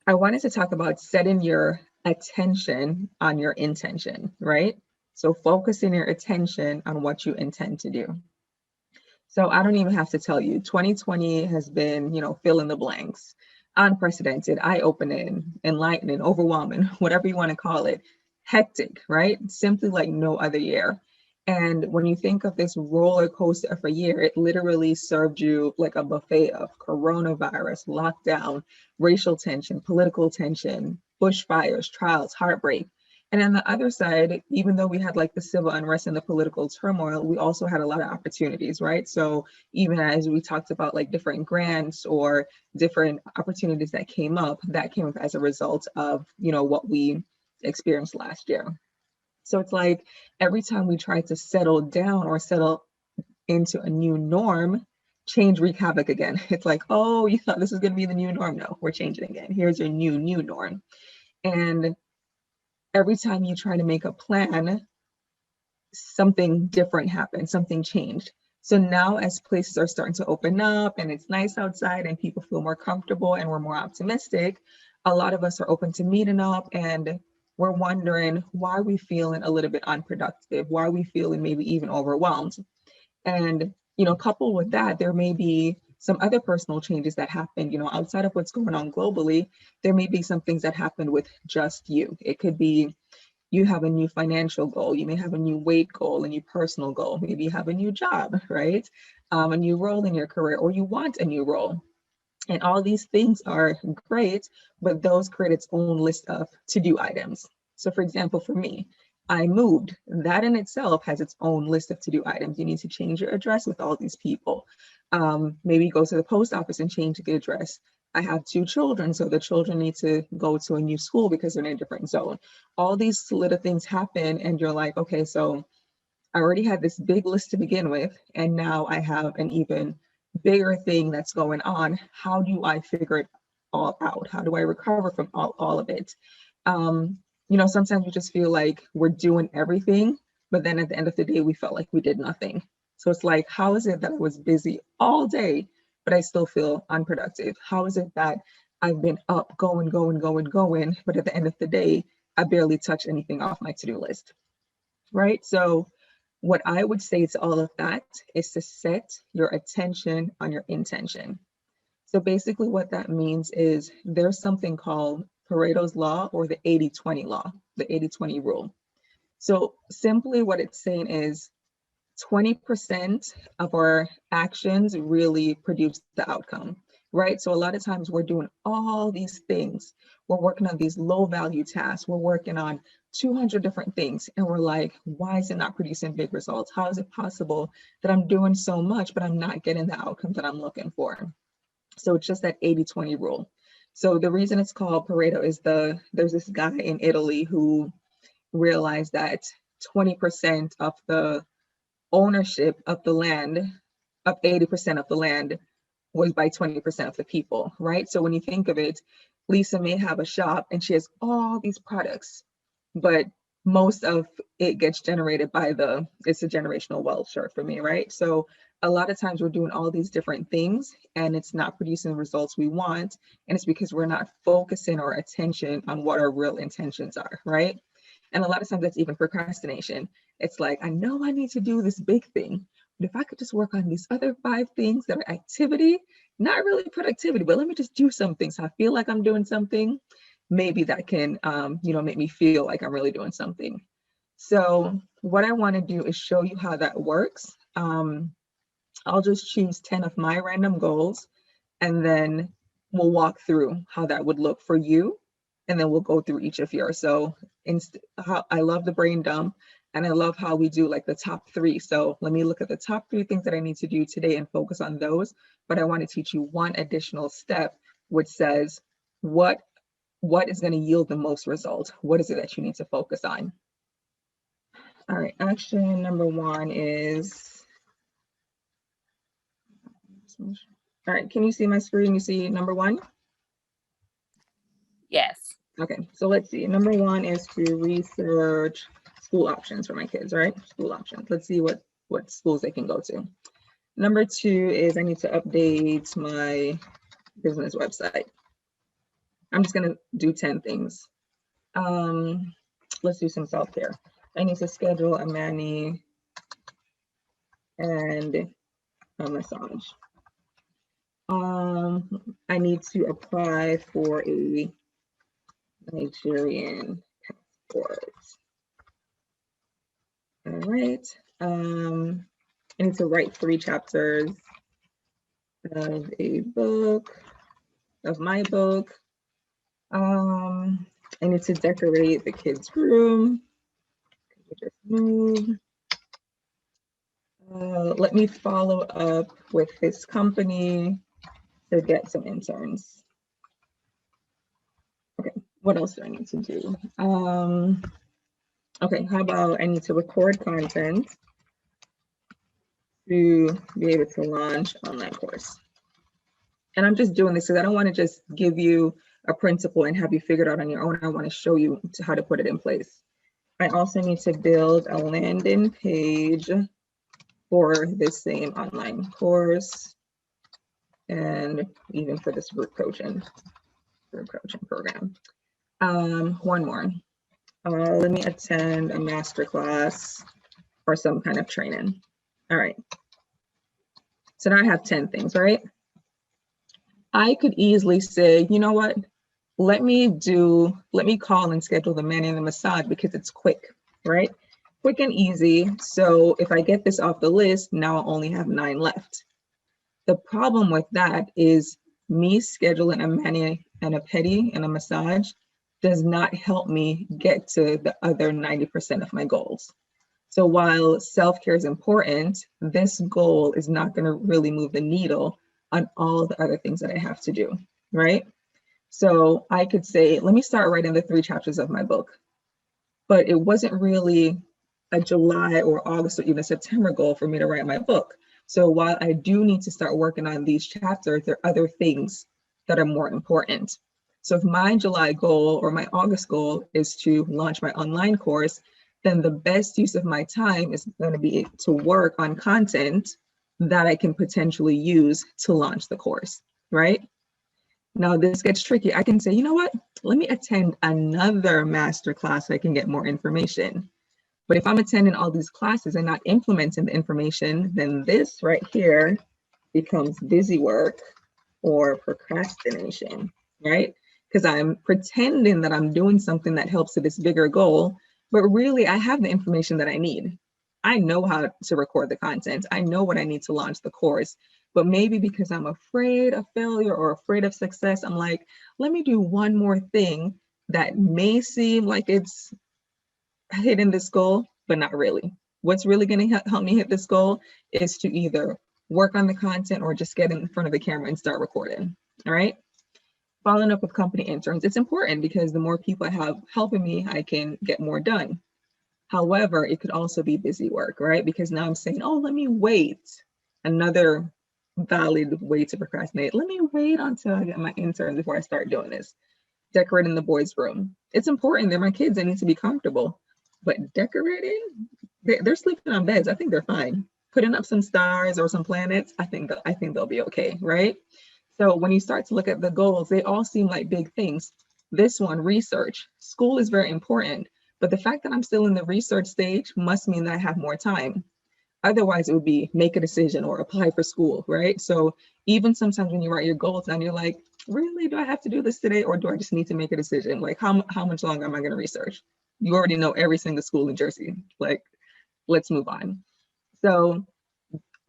I wanted to talk about setting your attention on your intention, right? So focusing your attention on what you intend to do. So I don't even have to tell you, 2020 has been, fill in the blanks, unprecedented, eye-opening, enlightening, overwhelming, whatever you want to call it, hectic, right? Simply like no other year. And when you think of this roller coaster of a year, it literally served you like a buffet of coronavirus, lockdown, racial tension, political tension, bushfires, trials, heartbreak. And on the other side, even though we had like the civil unrest and the political turmoil, we also had a lot of opportunities, right? So even as we talked about like different grants or different opportunities that came up as a result of, what we experienced last year. So it's like every time we try to settle down or settle into a new norm, change wreak havoc again. It's like, oh, you thought this was going to be the new norm. No, we're changing again. Here's your new norm. And every time you try to make a plan, something different happened, something changed. So now as places are starting to open up and it's nice outside and people feel more comfortable and we're more optimistic, a lot of us are open to meeting up and we're wondering why we feeling a little bit unproductive, why are we feeling maybe even overwhelmed. And, coupled with that, there may be some other personal changes that happened, outside of what's going on globally. There may be some things that happened with just you. It could be you have a new financial goal, you may have a new weight goal, a new personal goal, maybe you have a new job, right? A new role in your career, or you want a new role. And all these things are great, but those create its own list of to-do items. So for example, for me, I moved. That in itself has its own list of to-do items. You need to change your address with all these people. Maybe go to the post office and change the address. I have 2 children, so the children need to go to a new school because they're in a different zone. All these little things happen and you're like, okay, so I already had this big list to begin with, and now I have an even bigger thing that's going on. How do I figure it all out? How do I recover from all of it? Sometimes we just feel like we're doing everything, but then at the end of the day, we felt like we did nothing. So it's like, how is it that I was busy all day, but I still feel unproductive? How is it that I've been up, going, but at the end of the day, I barely touched anything off my to-do list, right? So what I would say to all of that is to set your attention on your intention. So basically what that means is there's something called Pareto's Law or the 80-20 law, the 80-20 rule. So simply what it's saying is 20% of our actions really produce the outcome, right? So a lot of times we're doing all these things. We're working on these low value tasks. We're working on 200 different things. And we're like, why is it not producing big results? How is it possible that I'm doing so much, but I'm not getting the outcome that I'm looking for? So it's just that 80-20 rule. So the reason it's called Pareto is there's this guy in Italy who realized that 20% of the ownership of the land, of 80% of the land, was by 20% of the people, right? So when you think of it, Lisa may have a shop and she has all these products, but most of it gets generated by it's a generational wealth short for me, right? So a lot of times we're doing all these different things and it's not producing the results we want. And it's because we're not focusing our attention on what our real intentions are, right? And a lot of times that's even procrastination. It's like, I know I need to do this big thing, but if I could just work on these other 5 things that are activity, not really productivity, but let me just do something so I feel like I'm doing something, maybe that can, make me feel like I'm really doing something. So what I want to do is show you how that works. I'll just choose 10 of my random goals, and then we'll walk through how that would look for you. And then we'll go through each of yours. So I love the brain dump, and I love how we do like the top 3. So let me look at the top 3 things that I need to do today and focus on those. But I want to teach you one additional step, which says what is going to yield the most result? What is it that you need to focus on? All right, action number one is, all right, can you see my screen? You see number one? Yes. Okay, so let's see. Number one is to research school options for my kids, right? School options. Let's see what schools they can go to. Number two is I need to update my business website. I'm just gonna do 10 things. Let's do some self-care. I need to schedule a mani and a massage. I need to apply for a Nigerian passport. All right. I need to write 3 chapters of a book, of my book. I need to decorate the kids' room. Just move. Let me follow up with his company to get some interns. Okay, what else do I need to do? Okay, how about I need to record content to be able to launch online course. And I'm just doing this because I don't want to just give you a principle and have you figured out on your own. I want to show you how to put it in place. I also need to build a landing page for this same online course and even for this group coaching program. One more. Let me attend a masterclass or some kind of training. All right. So now I have 10 things, right? I could easily say, you know what? Let me call and schedule the mani and the massage because it's quick, right? Quick and easy. So if I get this off the list, now I only have 9 left. The problem with that is me scheduling a mani and a pedi and a massage does not help me get to the other 90% of my goals. So while self-care is important, this goal is not going to really move the needle on all the other things that I have to do, right? So I could say, let me start writing the 3 chapters of my book. But it wasn't really a July or August or even September goal for me to write my book. So while I do need to start working on these chapters, there are other things that are more important. So if my July goal or my August goal is to launch my online course, then the best use of my time is going to be to work on content that I can potentially use to launch the course, right? Now this gets tricky. I can say, you know what? Let me attend another masterclass so I can get more information. But if I'm attending all these classes and not implementing the information, then this right here becomes busy work or procrastination, right? Because I'm pretending that I'm doing something that helps to this bigger goal, but really I have the information that I need. I know how to record the content. I know what I need to launch the course, but maybe because I'm afraid of failure or afraid of success, I'm like, let me do one more thing that may seem like it's hitting this goal, but not really. What's really going to help me hit this goal is to either work on the content or just get in front of the camera and start recording. All right. Following up with company interns, it's important because the more people I have helping me, I can get more done. However, it could also be busy work, right? Because now I'm saying, oh, let me wait. Another valid way to procrastinate. Let me wait until I get my intern before I start doing this. Decorating the boys' room. It's important. They're my kids. They need to be comfortable. But decorating, they're sleeping on beds. I think they're fine. Putting up some stars or some planets, I think they'll be okay, right? So when you start to look at the goals, they all seem like big things. This one, research. School is very important, but the fact that I'm still in the research stage must mean that I have more time. Otherwise, it would be make a decision or apply for school, right? So even sometimes when you write your goals down, you're like, really, do I have to do this today? Or do I just need to make a decision? Like, how much longer am I going to research? You already know every single school in Jersey. Like, let's move on. So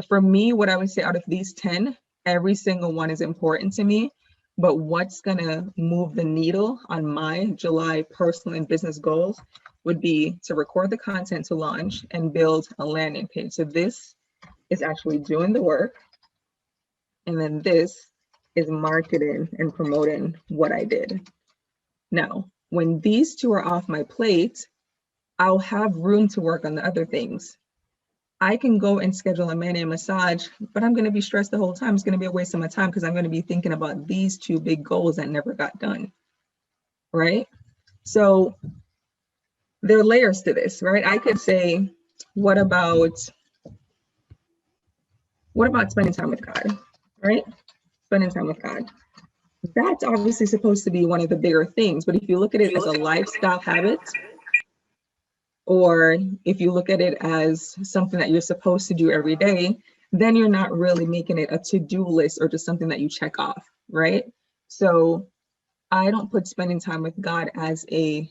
for me, what I would say out of these 10, every single one is important to me. But what's going to move the needle on my July personal and business goals would be to record the content to launch and build a landing page. So this is actually doing the work. And then this is marketing and promoting what I did. Now, when these 2 are off my plate, I'll have room to work on the other things. I can go and schedule a mani massage, but I'm going to be stressed the whole time. It's going to be a waste of my time because I'm going to be thinking about these two big goals that never got done, right? So there are layers to this, right? I could say, what about spending time with God, right? Spending time with God. That's obviously supposed to be one of the bigger things, but if you look at it as a lifestyle habit, or if you look at it as something that you're supposed to do every day, then you're not really making it a to-do list or just something that you check off, right? So I don't put spending time with God as a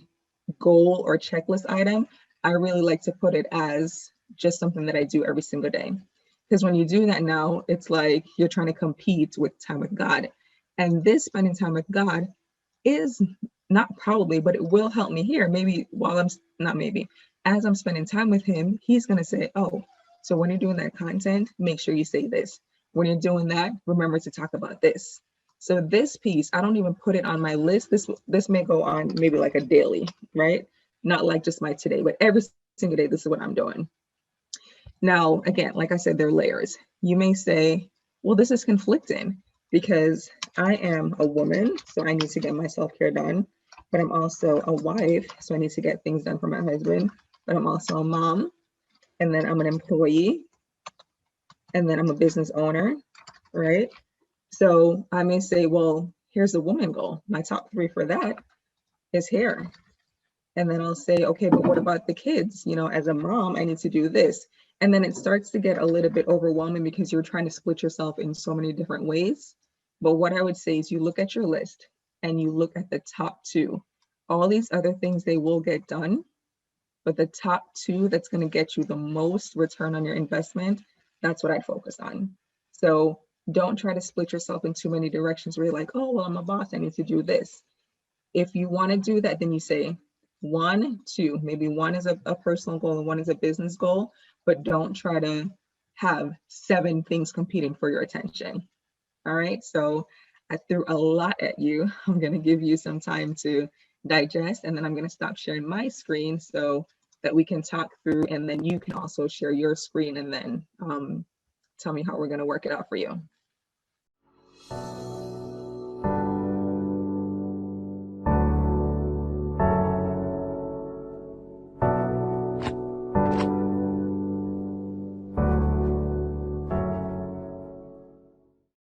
goal or checklist item. I really like to put it as just something that I do every single day. Because when you do that now, it's like you're trying to compete with time with God. And this spending time with God is not probably, but it will help me here. Maybe while I'm not maybe, as I'm spending time with him, he's going to say, oh, so when you're doing that content, make sure you say this. When you're doing that, remember to talk about this. So this piece, I don't even put it on my list. This may go on maybe like a daily, right? Not like just my today, but every single day, this is what I'm doing. Now, again, like I said, there are layers. You may say, well, this is conflicting because I am a woman, so I need to get my self-care done, but I'm also a wife, so I need to get things done for my husband, but I'm also a mom, and then I'm an employee, and then I'm a business owner, right? So I may say, well, here's the woman goal. My top 3 for that is hair. And then I'll say, okay, but what about the kids? You know, as a mom, I need to do this. And then it starts to get a little bit overwhelming because you're trying to split yourself in so many different ways. But what I would say is you look at your list and you look at the top 2. All these other things, they will get done. But the top 2 that's going to get you the most return on your investment, that's what I'd focus on. So don't try to split yourself in too many directions where you're like, oh, well, I'm a boss, I need to do this. If you want to do that, then you say 1, 2, maybe 1 is a personal goal and 1 is a business goal, but don't try to have 7 things competing for your attention. All right, so I threw a lot at you. I'm going to give you some time to digest, and then I'm going to stop sharing my screen so that we can talk through, and then you can also share your screen and then tell me how we're going to work it out for you.